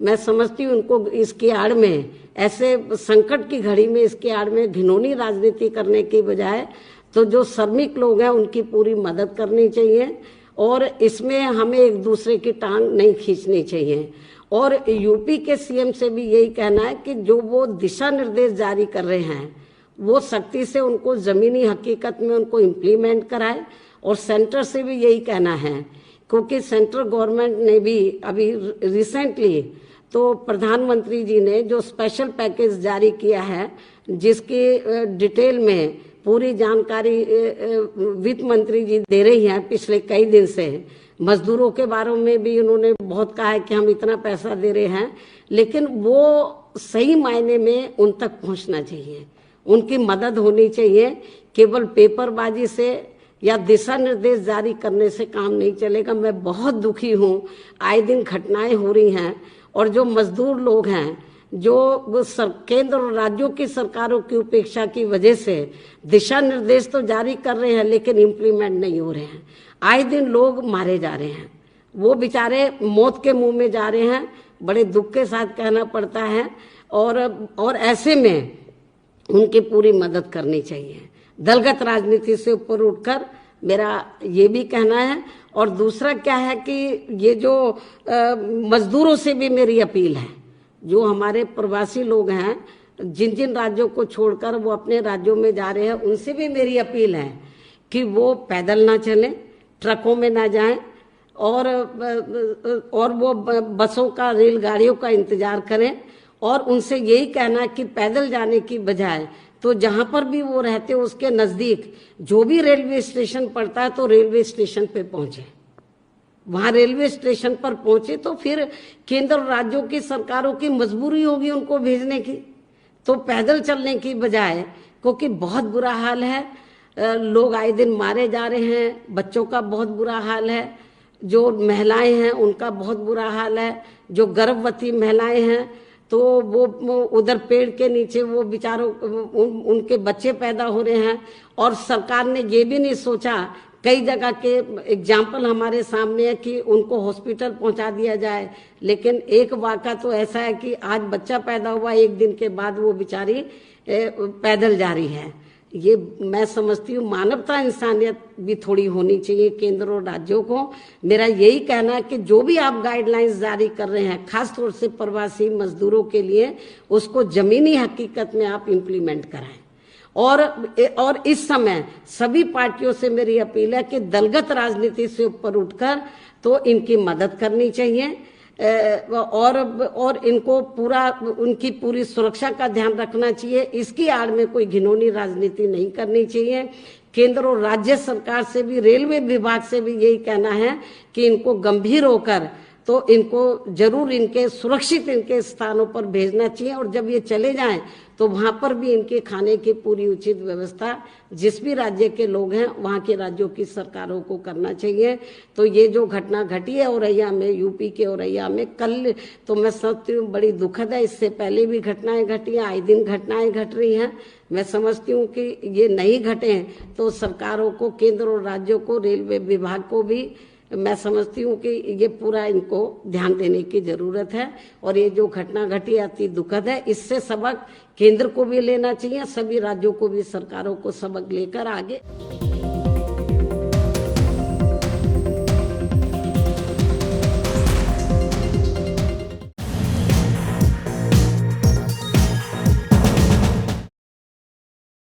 मैं समझती हूँ उनको इसकी आड़ में, ऐसे संकट की घड़ी में इसकी आड़ में घिनौनी राजनीति करने की बजाय तो जो श्रमिक लोग हैं उनकी पूरी मदद करनी चाहिए और इसमें हमें एक दूसरे की टांग नहीं खींचनी चाहिए। और यूपी के सीएम से भी यही कहना है कि जो वो दिशा निर्देश जारी कर रहे हैं वो सख्ती से उनको जमीनी हकीकत में उनको इम्प्लीमेंट कराए। और सेंटर से भी यही कहना है, क्योंकि सेंट्रल गवर्नमेंट ने भी अभी रिसेंटली तो प्रधानमंत्री जी ने जो स्पेशल पैकेज जारी किया है जिसकी डिटेल में पूरी जानकारी वित्त मंत्री जी दे रही हैं पिछले कई दिन से। मजदूरों के बारे में भी उन्होंने बहुत कहा है कि हम इतना पैसा दे रहे हैं, लेकिन वो सही मायने में उन तक पहुंचना चाहिए, उनकी मदद होनी चाहिए। केवल पेपरबाजी से या दिशा निर्देश जारी करने से काम नहीं चलेगा। मैं बहुत दुखी हूँ, आए दिन घटनाएं हो रही हैं और जो मजदूर लोग हैं जो केंद्र और राज्यों की सरकारों की उपेक्षा की वजह से दिशा निर्देश तो जारी कर रहे हैं लेकिन इम्प्लीमेंट नहीं हो रहे हैं। आए दिन लोग मारे जा रहे हैं, वो बेचारे मौत के मुंह में जा रहे हैं, बड़े दुख के साथ कहना पड़ता है। और ऐसे में उनकी पूरी मदद करनी चाहिए। दलगत राजनीति से ऊपर उठकर मेरा ये भी कहना है। और दूसरा क्या है कि ये जो मजदूरों से भी मेरी अपील है, जो हमारे प्रवासी लोग हैं जिन जिन राज्यों को छोड़कर वो अपने राज्यों में जा रहे हैं, उनसे भी मेरी अपील है कि वो पैदल ना चलें, ट्रकों में ना जाएं और वो बसों का रेलगाड़ियों का इंतजार करें। और उनसे यही कहना कि पैदल जाने की बजाय तो जहां पर भी वो रहते हैं उसके नजदीक जो भी रेलवे स्टेशन पड़ता है तो रेलवे स्टेशन पे पहुंचे। वहां रेलवे स्टेशन पर पहुंचे तो फिर केंद्र और राज्यों की सरकारों की मजबूरी होगी उनको भेजने की, तो पैदल चलने की बजाय, क्योंकि बहुत बुरा हाल है, लोग आए दिन मारे जा रहे हैं, बच्चों का बहुत बुरा हाल है, जो महिलाएं हैं उनका बहुत बुरा हाल है, जो गर्भवती महिलाएं हैं तो वो उधर पेड़ के नीचे वो बेचारों उनके बच्चे पैदा हो रहे हैं। और सरकार ने ये भी नहीं सोचा, कई जगह के एग्जाम्पल हमारे सामने है कि उनको हॉस्पिटल पहुंचा दिया जाए, लेकिन एक वाक़ा तो ऐसा है कि आज बच्चा पैदा हुआ, एक दिन के बाद वो बेचारी पैदल जा रही है। ये मैं समझती हूँ मानवता इंसानियत भी थोड़ी होनी चाहिए केंद्र और राज्यों को। मेरा यही कहना है कि जो भी आप गाइडलाइंस जारी कर रहे हैं खास तौर से प्रवासी मजदूरों के लिए, उसको जमीनी हकीकत में आप इम्प्लीमेंट कराएं। और इस समय सभी पार्टियों से मेरी अपील है कि दलगत राजनीति से ऊपर उठकर तो इनकी मदद करनी चाहिए और इनको पूरा उनकी पूरी सुरक्षा का ध्यान रखना चाहिए। इसकी आड़ में कोई घिनौनी राजनीति नहीं करनी चाहिए। केंद्र और राज्य सरकार से भी, रेलवे विभाग से भी यही कहना है कि इनको गंभीर होकर तो इनको जरूर इनके सुरक्षित इनके स्थानों पर भेजना चाहिए। और जब ये चले जाएं तो वहां पर भी इनके खाने की पूरी उचित व्यवस्था जिस भी राज्य के लोग हैं वहां के राज्यों की सरकारों को करना चाहिए। तो ये जो घटना घटी है औरैया में, यूपी के औरैया में कल, तो मैं समझती हूँ बड़ी दुखद है। इससे पहले भी घटनाएं घटी हैं, आए दिन घटनाएं घट रही हैं। मैं समझती हूँ कि ये नहीं घटे तो सरकारों को, केंद्र और राज्यों को, रेलवे विभाग को भी मैं समझती हूँ कि ये पूरा इनको ध्यान देने की जरूरत है। और ये जो घटना घटी अति दुखद है, इससे सबक केंद्र को भी लेना चाहिए, सभी राज्यों को भी, सरकारों को सबक लेकर आगे